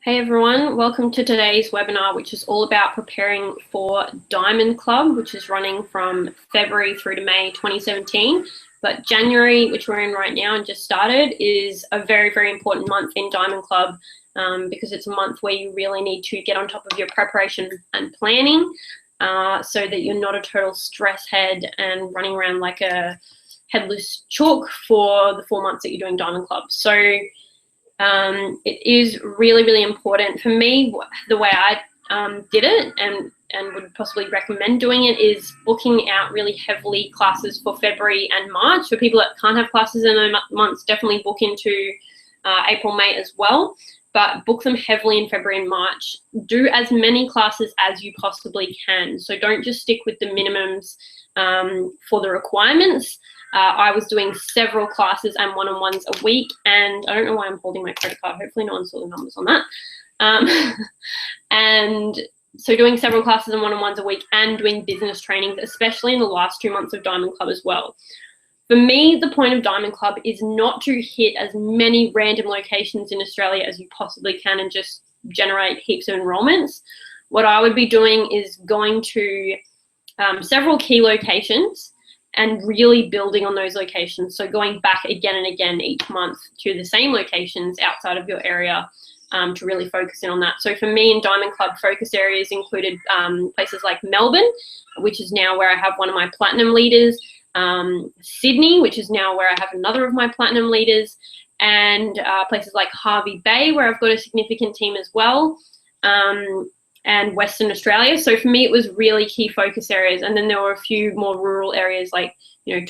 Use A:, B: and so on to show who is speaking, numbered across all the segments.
A: Hey everyone, welcome to today's webinar, which is all about preparing for Diamond Club, which is running from February through to May 2017. But January, which we're in right now and just started, is a very, very important month in Diamond Club because it's a month where you really need to get on top of your preparation and planning so that you're not a total stress head and running around like a headless chalk for the 4 months that you're doing Diamond Club. So it is really, really important for me. The way I did it and would possibly recommend doing it is booking out really heavily classes for February and March. For people that can't have classes in those months, definitely book into April, May as well, but book them heavily in February and March. Do as many classes as you possibly can. So don't just stick with the minimums for the requirements. I was doing several classes and one-on-ones a week, and I don't know why I'm holding my credit card. Hopefully no one saw the numbers on that. And so doing several classes and one-on-ones a week and doing business trainings, especially in the last 2 months of Diamond Club as well. For me, the point of Diamond Club is not to hit as many random locations in Australia as you possibly can and just generate heaps of enrollments. What I would be doing is going to several key locations and really building on those locations. So going back again and again each month to the same locations outside of your area to really focus in on that. So for me in Diamond Club, focus areas included places like Melbourne, which is now where I have one of my platinum leaders, Sydney, which is now where I have another of my platinum leaders, and places like Hervey Bay, where I've got a significant team as well, and Western Australia. So for me, it was really key focus areas. And then there were a few more rural areas like, you know,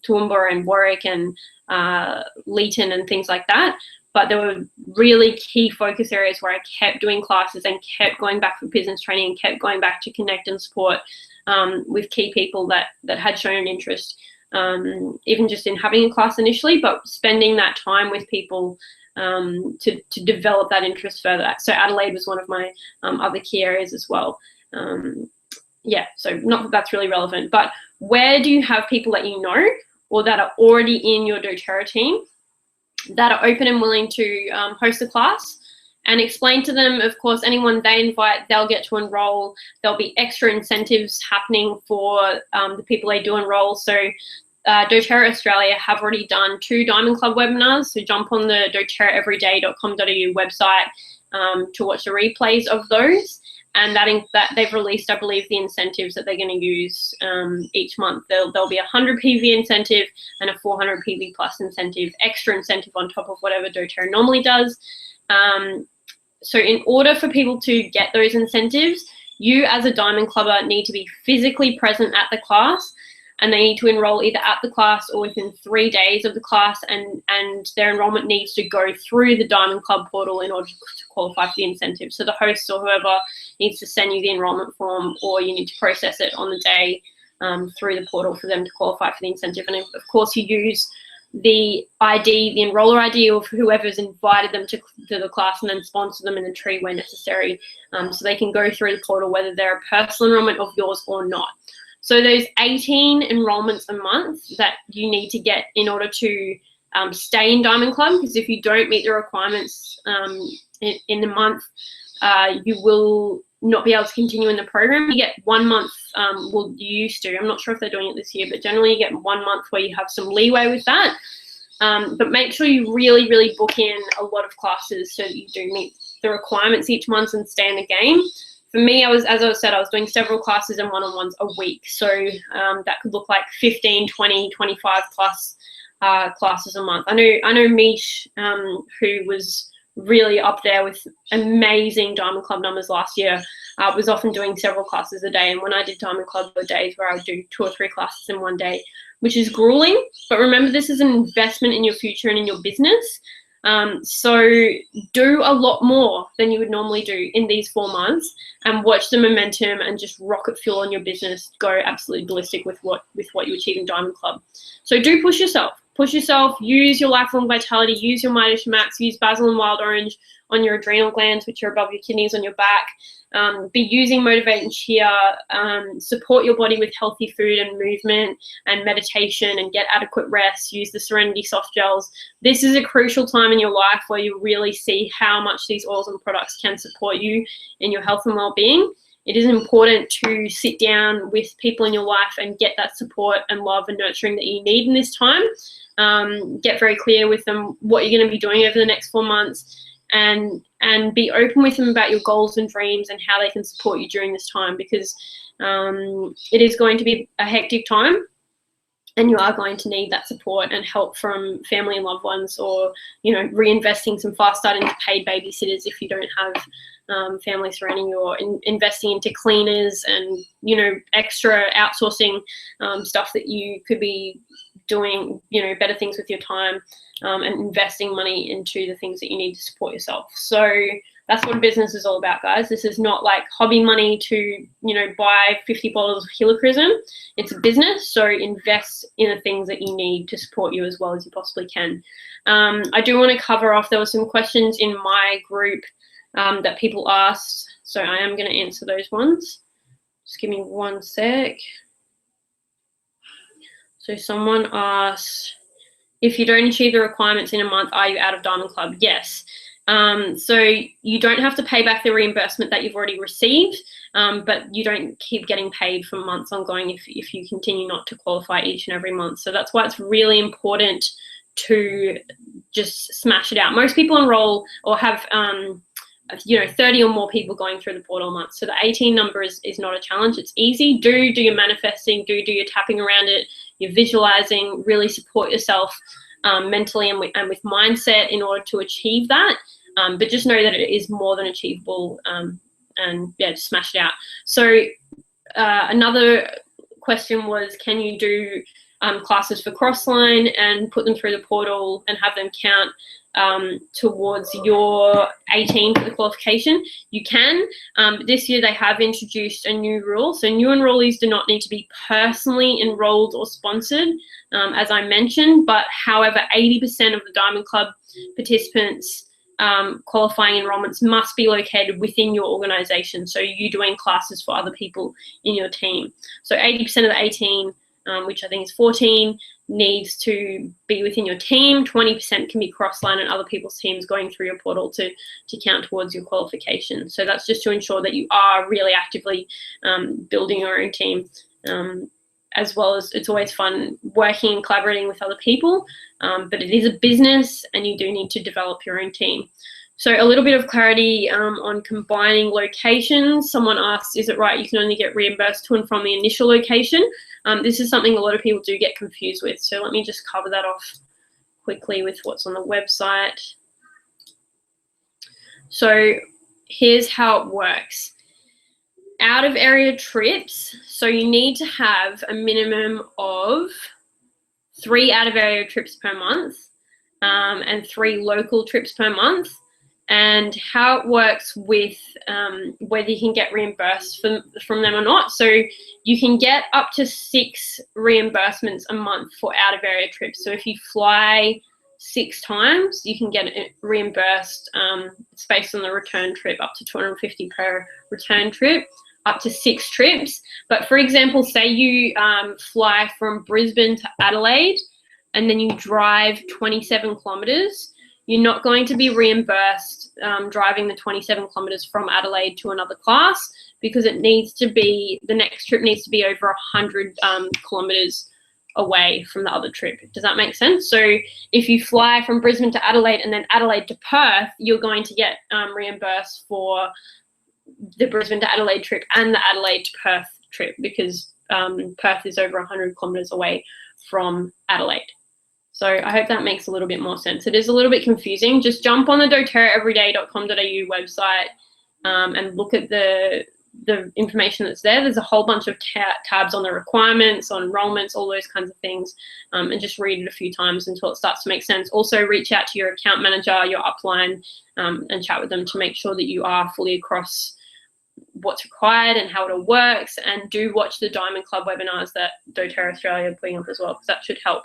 A: Toowoomba and Warwick and Leeton and things like that. But there were really key focus areas where I kept doing classes and kept going back for business training and kept going back to connect and support with key people that had shown an interest, even just in having a class initially, but spending that time with people to develop that interest further. So Adelaide was one of my other key areas as well. Yeah, so not that that's really relevant, but where do you have people that you know or that are already in your doTERRA team that are open and willing to host a class? And explain to them, of course, anyone they invite, they'll get to enroll. There'll be extra incentives happening for the people they do enroll. So doTERRA Australia have already done 2 Diamond Club webinars, so jump on the doterraeveryday.com.au website to watch the replays of those, and that they've released, I believe, the incentives that they're going to use each month. There'll be a 100 PV incentive and a 400 PV plus incentive, extra incentive on top of whatever doTERRA normally does. So in order for people to get those incentives, you as a Diamond Clubber need to be physically present at the class, and they need to enroll either at the class or within 3 days of the class, and their enrollment needs to go through the Diamond Club portal in order to qualify for the incentive. So the host or whoever needs to send you the enrollment form, or you need to process it on the day through the portal for them to qualify for the incentive. And of course you use the ID, the enroller ID of whoever's invited them to the class, and then sponsor them in the tree where necessary, so they can go through the portal whether they're a personal enrollment of yours or not. So those 18 enrollments a month that you need to get in order to stay in Diamond Club, because if you don't meet the requirements in the month, you will not be able to continue in the program. You get 1 month, well, you used to, I'm not sure if they're doing it this year, but generally you get 1 month where you have some leeway with that. But make sure you really, really book in a lot of classes so that you do meet the requirements each month and stay in the game. For me, as I said, I was doing several classes and one-on-ones a week. So that could look like 15, 20, 25 plus classes a month. I know Mish, who was really up there with amazing Diamond Club numbers last year, was often doing several classes a day. And when I did Diamond Club, there were days where I would do 2 or 3 classes in one day, which is grueling. But remember, this is an investment in your future and in your business. So do a lot more than you would normally do in these 4 months, and watch the momentum and just rocket fuel on your business, go absolutely ballistic with what you achieve in Diamond Club. So do push yourself push yourself, use your Lifelong Vitality, use your Mighty Max, use Basil and Wild Orange on your adrenal glands, which are above your kidneys on your back. Be using Motivate and Cheer, support your body with healthy food and movement and meditation, and get adequate rest. Use the Serenity soft gels. This is a crucial time in your life where you really see how much these oils and products can support you in your health and well-being. It is important to sit down with people in your life and get that support and love and nurturing that you need in this time. Get very clear with them what you're going to be doing over the next 4 months, and be open with them about your goals and dreams and how they can support you during this time, because it is going to be a hectic time, and you are going to need that support and help from family and loved ones, or, you know, reinvesting some fast start into paid babysitters if you don't have family surrounding you, or investing into cleaners and, you know, extra outsourcing stuff that you could be doing, you know, better things with your time, and investing money into the things that you need to support yourself. So that's what a business is all about, guys. This is not like hobby money to, you know, buy 50 bottles of helichrysum. It's a business, so invest in the things that you need to support you as well as you possibly can. I do want to cover off, there were some questions in my group that people asked, so I am going to answer those ones. Just give me one sec. So someone asked, if you don't achieve the requirements in a month, are you out of Diamond Club? Yes. So you don't have to pay back the reimbursement that you've already received, but you don't keep getting paid for months ongoing if you continue not to qualify each and every month. So that's why it's really important to just smash it out. Most people enroll or have, you know, 30 or more people going through the portal a month. So the 18 number is not a challenge. It's easy. Do your manifesting, do your tapping around it, your visualizing, really support yourself mentally and with mindset in order to achieve that. But just know that it is more than achievable, and yeah, just smash it out. So another question was, can you do classes for Crossline and put them through the portal and have them count towards your 18 for the qualification? You can. This year they have introduced a new rule. So new enrollees do not need to be personally enrolled or sponsored, as I mentioned, but however, 80% of the Diamond Club participants qualifying enrollments must be located within your organization. So you doing classes for other people in your team. So 80% of the 18, which I think is 14, needs to be within your team. 20% can be Crossline and other people's teams going through your portal to count towards your qualification. So that's just to ensure that you are really actively building your own team, as well as it's always fun working and collaborating with other people, but it is a business and you do need to develop your own team. So a little bit of clarity on combining locations. Someone asked, is it right you can only get reimbursed to and from the initial location? This is something a lot of people do get confused with. So let me just cover that off quickly with what's on the website. So here's how it works. Out of area trips, so you need to have a minimum of 3 out of area trips per month, and 3 local trips per month. And how it works with whether you can get reimbursed from them or not. So you can get up to 6 reimbursements a month for out of area trips. So if you fly 6 times, you can get it reimbursed. It's based on the return trip, up to $250 per return trip, up to 6 trips. But for example, say you fly from Brisbane to Adelaide and then you drive 27 kilometers, you're not going to be reimbursed driving the 27 kilometers from Adelaide to another class, because it needs to be, the next trip needs to be over 100 kilometers away from the other trip. Does that make sense? So if you fly from Brisbane to Adelaide and then Adelaide to Perth, you're going to get reimbursed for the Brisbane to Adelaide trip and the Adelaide to Perth trip, because Perth is over 100 kilometers away from Adelaide. So I hope that makes a little bit more sense. It is a little bit confusing. Just jump on the doTERRAeveryday.com.au website and look at the information that's there. There's a whole bunch of tabs on the requirements, on enrollments, all those kinds of things, and just read it a few times until it starts to make sense. Also reach out to your account manager, your upline, and chat with them to make sure that you are fully across what's required and how it all works. And do watch the Diamond Club webinars that doTERRA Australia are putting up as well, because that should help.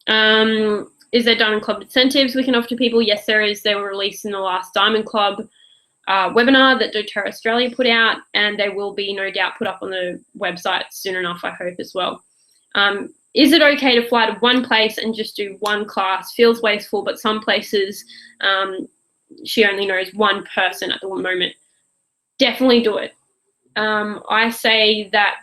A: Is there Diamond Club incentives we can offer to people? Yes, there is. They were released in the last Diamond Club webinar that doTERRA Australia put out, and they will be no doubt put up on the website soon enough, I hope, as well. Is it okay to fly to one place and just do one class? Feels wasteful, but some places she only knows one person at the moment. Definitely do it. I say that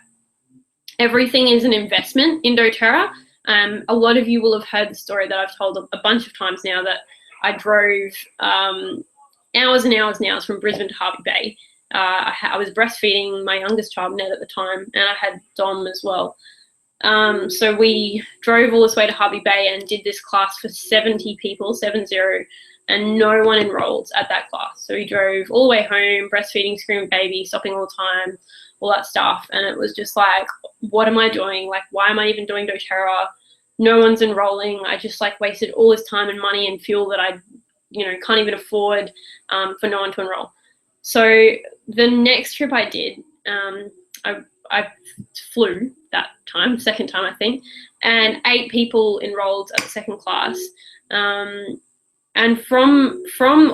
A: everything is an investment in doTERRA. A lot of you will have heard the story that I've told a bunch of times now, that I drove hours and hours and hours from Brisbane to Harvey Bay. I was breastfeeding my youngest child, Ned, at the time, and I had Dom as well. So we drove all this way to Harvey Bay and did this class for 70 people, 70, and no one enrolled at that class. So we drove all the way home, breastfeeding, screaming baby, stopping all the time, all that stuff. And it was just like, what am I doing? Like, why am I even doing doTERRA? No one's enrolling. I just like wasted all this time and money and fuel that I, can't even afford for no one to enroll. So the next trip I did, I flew that time, second time I think, and 8 people enrolled at the second class. And from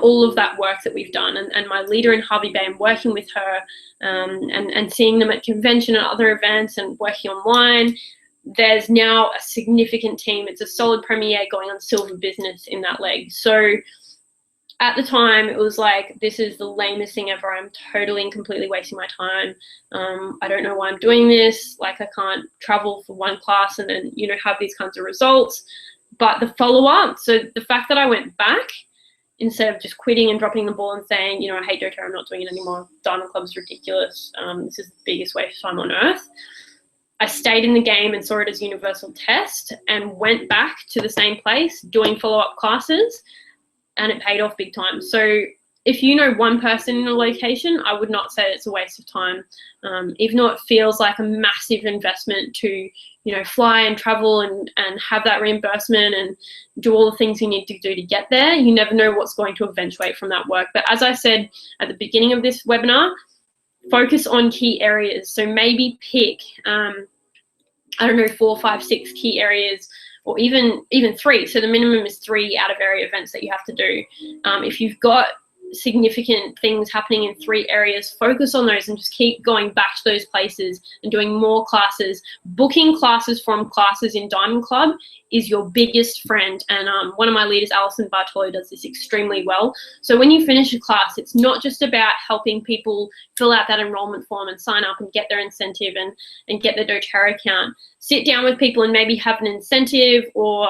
A: all of that work that we've done, and my leader in Harvey Bay, and working with her, and seeing them at convention and other events and working online, there's now a significant team. It's a solid premier going on silver business in that leg. So at the time, it was like, this is the lamest thing ever. I'm totally and completely wasting my time. I don't know why I'm doing this. Like, I can't travel for one class and then, have these kinds of results. But the follow-up, so the fact that I went back, instead of just quitting and dropping the ball and saying, I hate doTERRA, I'm not doing it anymore. Diamond Club's ridiculous. This is the biggest waste of time on earth. I stayed in the game and saw it as universal test and went back to the same place doing follow-up classes, and it paid off big time. So if you know one person in a location, I would not say it's a waste of time. Even though it feels like a massive investment to, fly and travel and have that reimbursement and do all the things you need to do to get there, you never know what's going to eventuate from that work. But as I said at the beginning of this webinar, focus on key areas. So maybe pick, 4, 5, 6 key areas, or even 3. So the minimum is 3 out of area events that you have to do. If you've got significant things happening in 3 areas, focus on those and just keep going back to those places and doing more classes. Booking classes from classes in Diamond Club is your biggest friend. And one of my leaders, Alison Bartolo, does this extremely well. So when you finish a class, it's not just about helping people fill out that enrollment form and sign up and get their incentive and get their doTERRA account. Sit down with people and maybe have an incentive, or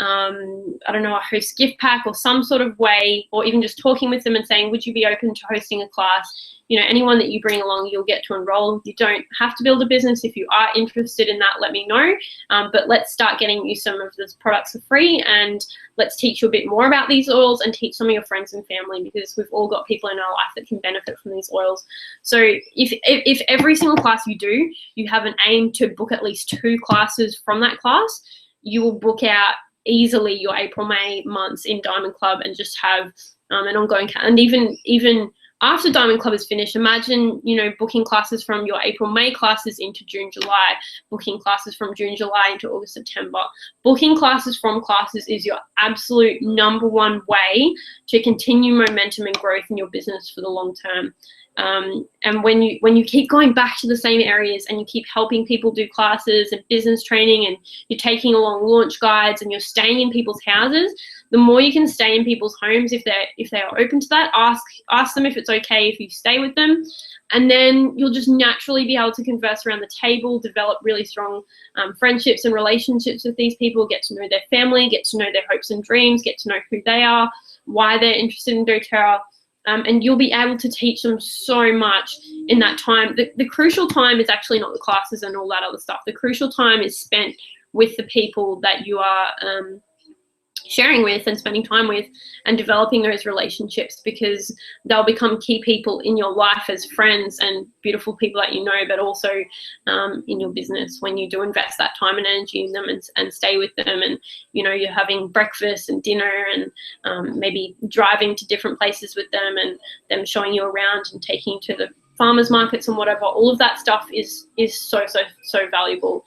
A: a host gift pack or some sort of way, or even just talking with them and saying, would you be open to hosting a class? Anyone that you bring along, you'll get to enroll. You don't have to build a business. If you are interested in that, let me know. But let's start getting you some of those products for free, and let's teach you a bit more about these oils and teach some of your friends and family, because we've all got people in our life that can benefit from these oils. So if every single class you do, you have an aim to book at least 2 classes from that class, you will book out easily your April, May months in Diamond Club and just have an ongoing, and even after Diamond Club is finished, imagine, booking classes from your April, May classes into June, July, booking classes from June, July into August, September. Booking classes from classes is your absolute #1 way to continue momentum and growth in your business for the long term. And when you keep going back to the same areas and you keep helping people do classes and business training, and you're taking along launch guides and you're staying in people's houses, the more you can stay in people's homes, if they are open to that, ask them if it's okay if you stay with them, and then you'll just naturally be able to converse around the table, develop really strong friendships and relationships with these people, get to know their family, get to know their hopes and dreams, get to know who they are, why they're interested in doTERRA. And you'll be able to teach them so much in that time. The crucial time is actually not the classes and all that other stuff. The crucial time is spent with the people that you are sharing with and spending time with, and developing those relationships, because they'll become key people in your life as friends and beautiful people that you know, but also in your business when you do invest that time and energy in them and stay with them, and you're having breakfast and dinner and maybe driving to different places with them and them showing you around and taking you to farmers markets and whatever. All of that stuff is so valuable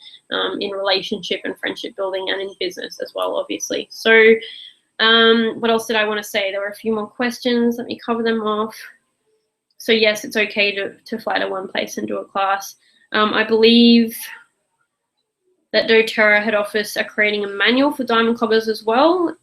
A: in relationship and friendship building, and in business as well, obviously. So what else did I want to say? There were a few more questions. Let me cover them off. So yes, it's okay to fly to one place and do a class. I believe that doTERRA head office are creating a manual for Diamond Clubbers as well.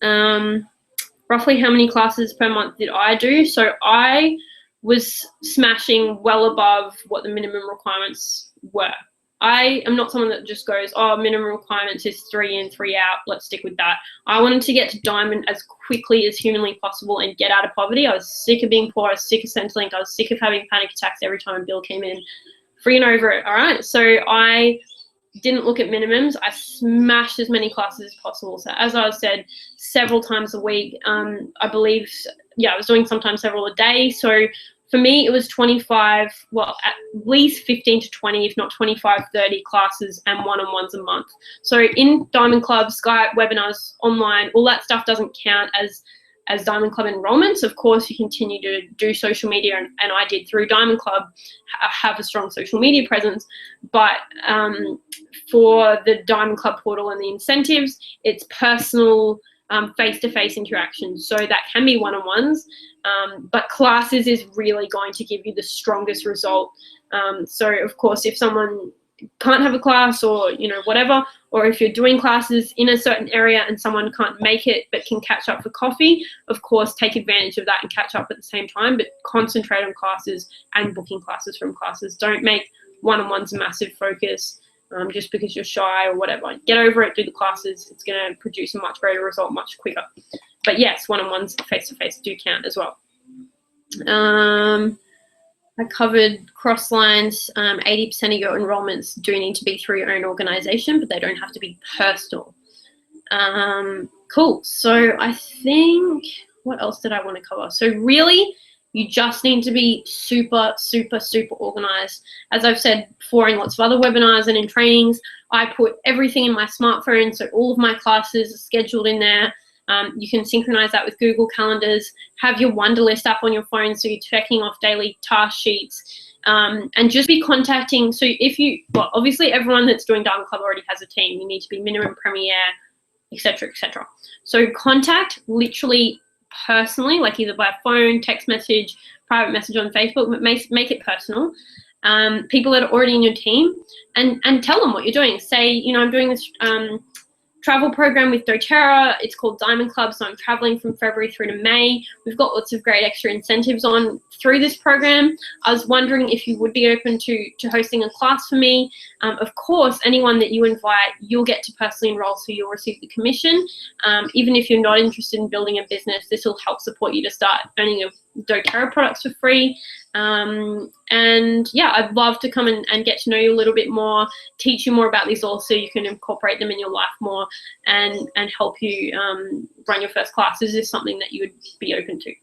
A: Roughly how many classes per month did I do? So I was smashing well above what the minimum requirements were. I am not someone that just goes, oh, minimum requirements is 3 in, 3 out, let's stick with that. I wanted to get to Diamond as quickly as humanly possible and get out of poverty. I was sick of being poor, I was sick of Centrelink, I was sick of having panic attacks every time a bill came in. Free and over it, all right? So I didn't look at minimums. I smashed as many classes as possible. So as I said, several times a week, I believe, I was doing sometimes several a day. So for me, it was 25, well, at least 15 to 20, if not 25, 30 classes and one-on-ones a month. So in Diamond Club, Skype, webinars, online, all that stuff doesn't count as Diamond Club enrollments. Of course, you continue to do social media, and I did through Diamond Club have a strong social media presence. But for the Diamond Club portal and the incentives, it's personal face-to-face interactions. So that can be one-on-ones, but classes is really going to give you the strongest result. So of course, if someone can't have a class, or whatever, or if you're doing classes in a certain area and someone can't make it but can catch up for coffee, of course take advantage of that and catch up at the same time, but concentrate on classes and booking classes from classes. Don't make one-on-ones a massive focus just because you're shy or whatever. Get over it, do the classes. It's going to produce a much greater result much quicker. But yes, one-on-ones face-to-face do count as well. I covered cross lines. 80% of your enrollments do need to be through your own organization, but they don't have to be personal. Cool. So I think, what else did I want to cover? So really, you just need to be super organized. As I've said before in lots of other webinars and in trainings, I put everything in my smartphone, so all of my classes are scheduled in there. You can synchronize that with Google Calendars. Have your Wunderlist app on your phone so you're checking off daily task sheets. And just be contacting. So if you, well, obviously everyone that's doing Diamond Club already has a team. You need to be minimum Premier, etc., etc. So contact literally personally, like either by phone, text message, private message on Facebook, but make it personal. People that are already in your team, and tell them what you're doing. Say, I'm doing this travel program with doTERRA. It's called Diamond Club, so I'm traveling from February through to May. We've got lots of great extra incentives on through this program. I was wondering if you would be open to hosting a class for me. Of course, anyone that you invite, you'll get to personally enroll, so you'll receive the commission. Even if you're not interested in building a business, this will help support you to start earning your doTERRA products for free. And yeah, I'd love to come and get to know you a little bit more, teach you more about these all so you can incorporate them in your life more, and help you run your first class. Is this something that you would be open to?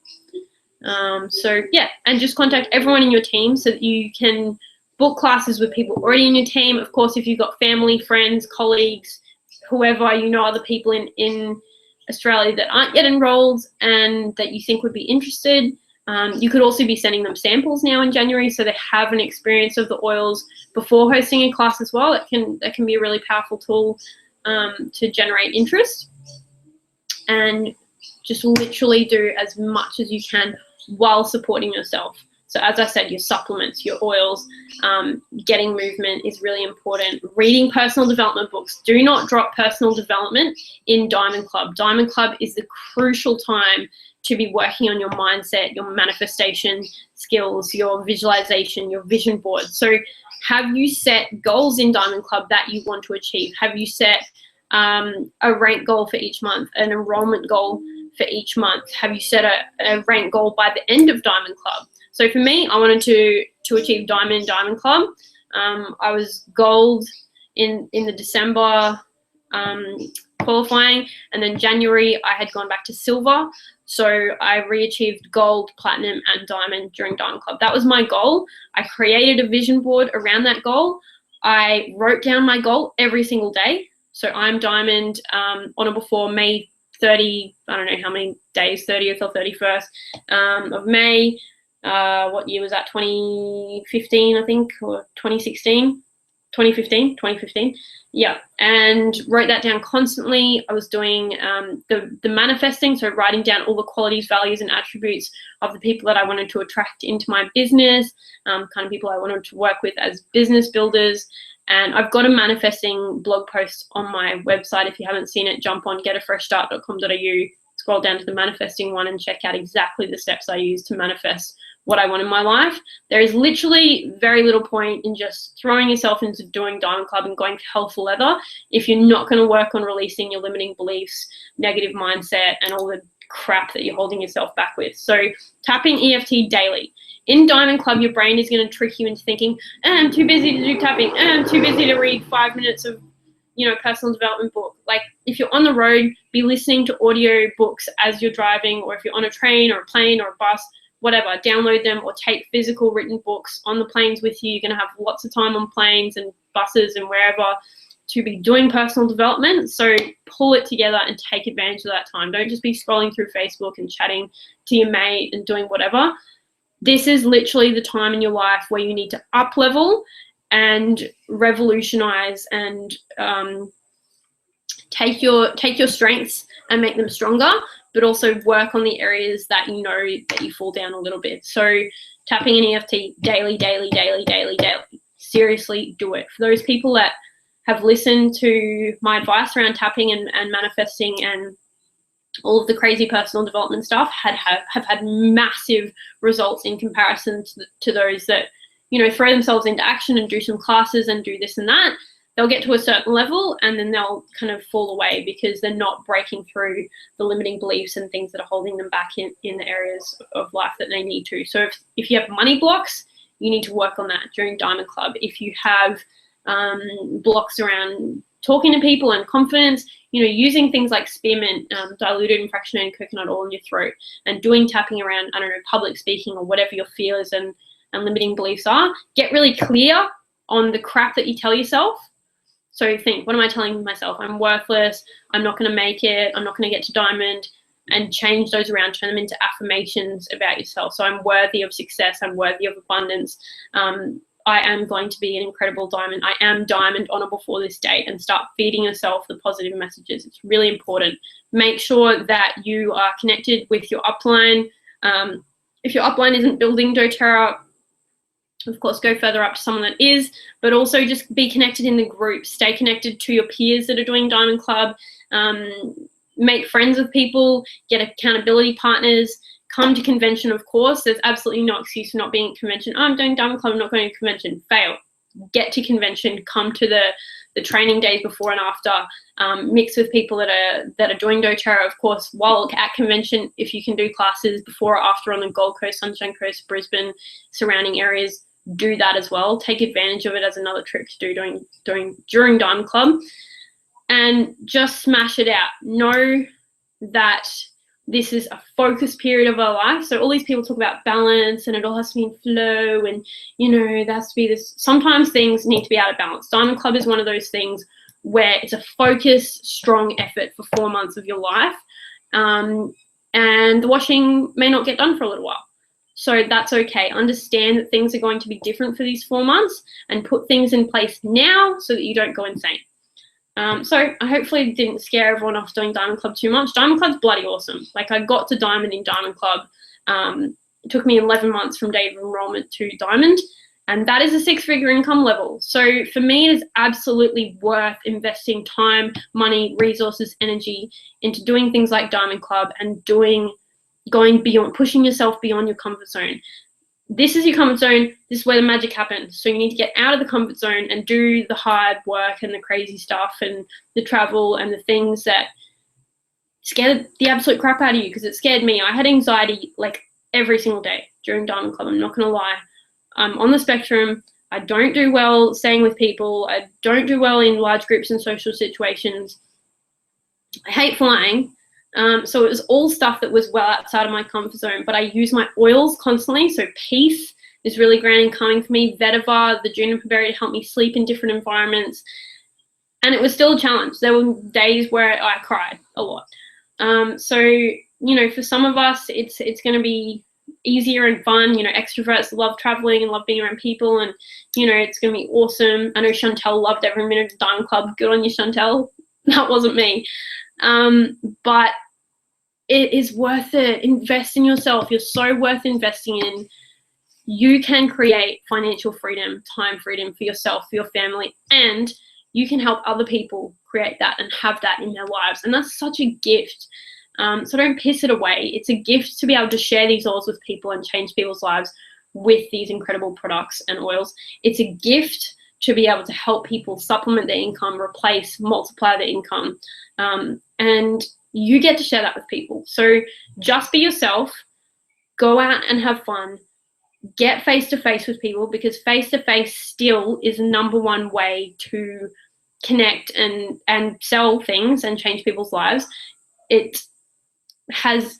A: So yeah, and just contact everyone in your team so that you can book classes with people already in your team. Of course, if you've got family, friends, colleagues, whoever, other people in Australia that aren't yet enrolled and that you think would be interested. You could also be sending them samples now in January, so they have an experience of the oils before hosting a class as well. That can be a really powerful tool to generate interest. And just literally do as much as you can while supporting yourself. So as I said, your supplements, your oils, getting movement is really important. Reading personal development books. Do not drop personal development in Diamond Club. Diamond Club is the crucial time to be working on your mindset, your manifestation skills, your visualization, your vision board. So have you set goals in Diamond Club that you want to achieve? Have you set a rank goal for each month, an enrollment goal for each month? Have you set a rank goal by the end of Diamond Club? So for me, I wanted to achieve Diamond in Diamond Club. I was gold in the December qualifying, and then January I had gone back to silver. So I re-achieved gold, platinum, and diamond during Diamond Club. That was my goal. I created a vision board around that goal. I wrote down my goal every single day. So I'm diamond on or before May 30, I don't know how many days, 30th or 31st of May. what year was that? 2015, I think, or 2016. 2015, yeah, and wrote that down constantly. I was doing the manifesting, so writing down all the qualities, values, and attributes of the people that I wanted to attract into my business, kind of people I wanted to work with as business builders. And I've got a manifesting blog post on my website. If you haven't seen it, jump on getafreshstart.com.au, scroll down to the manifesting one and check out exactly the steps I use to manifest what I want in my life. There is literally very little point in just throwing yourself into doing Diamond Club and going for hell for leather if you're not going to work on releasing your limiting beliefs, negative mindset, and all the crap that you're holding yourself back with. So tapping EFT daily. In Diamond Club, your brain is going to trick you into thinking, I'm too busy to do tapping. I'm too busy to read 5 minutes of, personal development book. Like, if you're on the road, be listening to audio books as you're driving, or if you're on a train or a plane or a bus, whatever, download them or take physical written books on the planes with you. You're going to have lots of time on planes and buses and wherever to be doing personal development. So pull it together and take advantage of that time. Don't just be scrolling through Facebook and chatting to your mate and doing whatever. This is literally the time in your life where you need to up level and revolutionize and take your strengths and make them stronger, but also work on the areas that you know that you fall down a little bit. So tapping an EFT daily, daily, daily, daily, daily. Seriously, do it. For those people that have listened to my advice around tapping and manifesting and all of the crazy personal development stuff, have had massive results in comparison to those that, throw themselves into action and do some classes and do this and that. They'll get to a certain level and then they'll kind of fall away because they're not breaking through the limiting beliefs and things that are holding them back in the areas of life that they need to. So if you have money blocks, you need to work on that during Diamond Club. If you have blocks around talking to people and confidence, using things like spearmint, diluted and fractionated coconut oil in your throat, and doing tapping around, public speaking or whatever your fears and limiting beliefs are, get really clear on the crap that you tell yourself. So think, what am I telling myself? I'm worthless. I'm not going to make it. I'm not going to get to diamond. And change those around, turn them into affirmations about yourself. So I'm worthy of success. I'm worthy of abundance. I am going to be an incredible diamond. I am diamond on or before this date, and start feeding yourself the positive messages. It's really important. Make sure that you are connected with your upline. If your upline isn't building doTERRA, of course, go further up to someone that is, but also just be connected in the group. Stay connected to your peers that are doing Diamond Club. Make friends with people, get accountability partners, come to convention, of course. There's absolutely no excuse for not being at convention. Oh, I'm doing Diamond Club, I'm not going to convention. Fail. Get to convention, come to the training days before and after, mix with people that are doing doTERRA. Of course, while at convention, if you can do classes before or after on the Gold Coast, Sunshine Coast, Brisbane, surrounding areas, do that as well. Take advantage of it as another trip to do during Diamond Club, and just smash it out. Know that this is a focus period of our life. So all these people talk about balance and it all has to be in flow and, there has to be this. Sometimes things need to be out of balance. Diamond Club is one of those things where it's a focused, strong effort for 4 months of your life. And the washing may not get done for a little while. So that's okay. Understand that things are going to be different for these 4 months, and put things in place now so that you don't go insane. So I hopefully didn't scare everyone off doing Diamond Club too much. Diamond Club's bloody awesome. Like, I got to diamond in Diamond Club. It took me 11 months from date of enrollment to diamond, and that is a 6-figure income level. So for me, it is absolutely worth investing time, money, resources, energy into doing things like Diamond Club and going beyond, pushing yourself beyond your comfort zone. This is your comfort zone. This is where the magic happens. So you need to get out of the comfort zone and do the hard work and the crazy stuff and the travel and the things that scared the absolute crap out of you, because it scared me. I had anxiety like every single day during Diamond Club. I'm not going to lie. I'm on the spectrum. I don't do well staying with people. I don't do well in large groups and social situations. I hate flying. So it was all stuff that was well outside of my comfort zone, but I use my oils constantly. So peace is really grounding, calming for me. Vetiver, the juniper berry, to help me sleep in different environments. And it was still a challenge. There were days where I cried a lot. So, for some of us, it's going to be easier and fun. You know, extroverts love traveling and love being around people, and you know, it's going to be awesome. I know Chantel loved every minute of Diamond Club. Good on you, Chantel. That wasn't me. But it is worth it. Invest in yourself. You're so worth investing in. You can create financial freedom, time freedom for yourself, for your family, and you can help other people create that and have that in their lives. And that's such a gift. So don't piss it away. It's a gift to be able to share these oils with people and change people's lives with these incredible products and oils. It's a gift to be able to help people supplement their income, replace, multiply their income. And you get to share that with people. So just be yourself, go out and have fun, get face-to-face with people, because face-to-face still is the #1 way to connect and sell things and change people's lives. It has,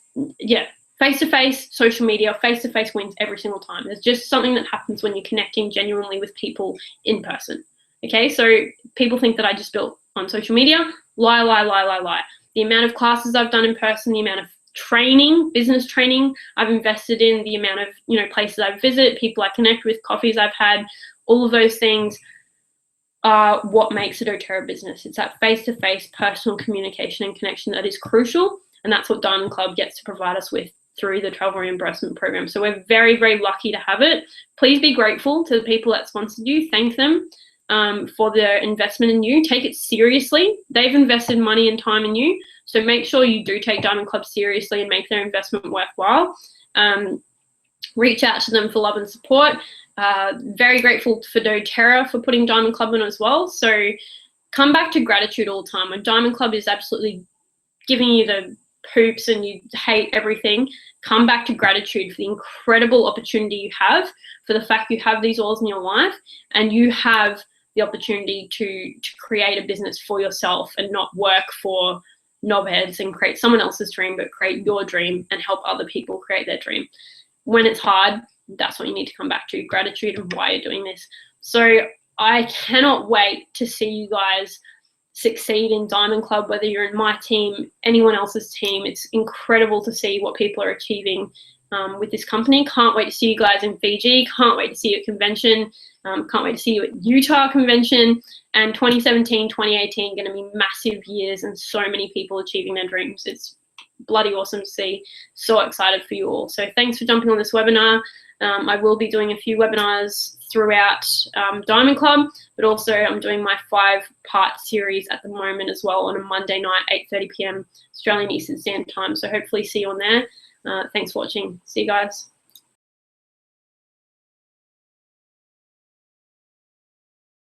A: face-to-face, social media, face-to-face wins every single time. There's just something that happens when you're connecting genuinely with people in person. Okay, so people think that I just built on social media. Lie, lie, lie, lie, lie. The amount of classes I've done in person, the amount of training, business training I've invested in, the amount of, you know, places I visit, people I connect with, coffees I've had, all of those things are what makes a doTERRA business. It's that face-to-face personal communication and connection that is crucial, and that's what Diamond Club gets to provide us with through the travel reimbursement program. So we're very, very lucky to have it. Please be grateful to the people that sponsored you. Thank them for their investment in you. Take it seriously. They've invested money and time in you. So make sure you do take Diamond Club seriously and make their investment worthwhile. Reach out to them for love and support. Very grateful for doTERRA for putting Diamond Club in as well. So come back to gratitude all the time. When Diamond Club is absolutely giving you the poops and you hate everything, come back to gratitude for the incredible opportunity you have, for the fact you have these oils in your life, and you have the opportunity to create a business for yourself and not work for knobheads and create someone else's dream, but create your dream and help other people create their dream. When it's hard, that's what you need to come back to, gratitude and why you're doing this. So I cannot wait to see you guys succeed in Diamond Club, whether you're in my team, anyone else's team. It's incredible to see what people are achieving with this company. Can't wait to see you guys in Fiji. Can't wait to see you at convention. Can't wait to see you at Utah convention. And 2017, 2018 going to be massive years and so many people achieving their dreams. It's bloody awesome to see. So excited for you all. So thanks for jumping on this webinar. I will be doing a few webinars throughout Diamond Club, but also I'm doing my 5-part series at the moment as well on a Monday night, 8:30 p.m. Australian Eastern Standard Time. So hopefully see you on there. Thanks for watching. See you guys.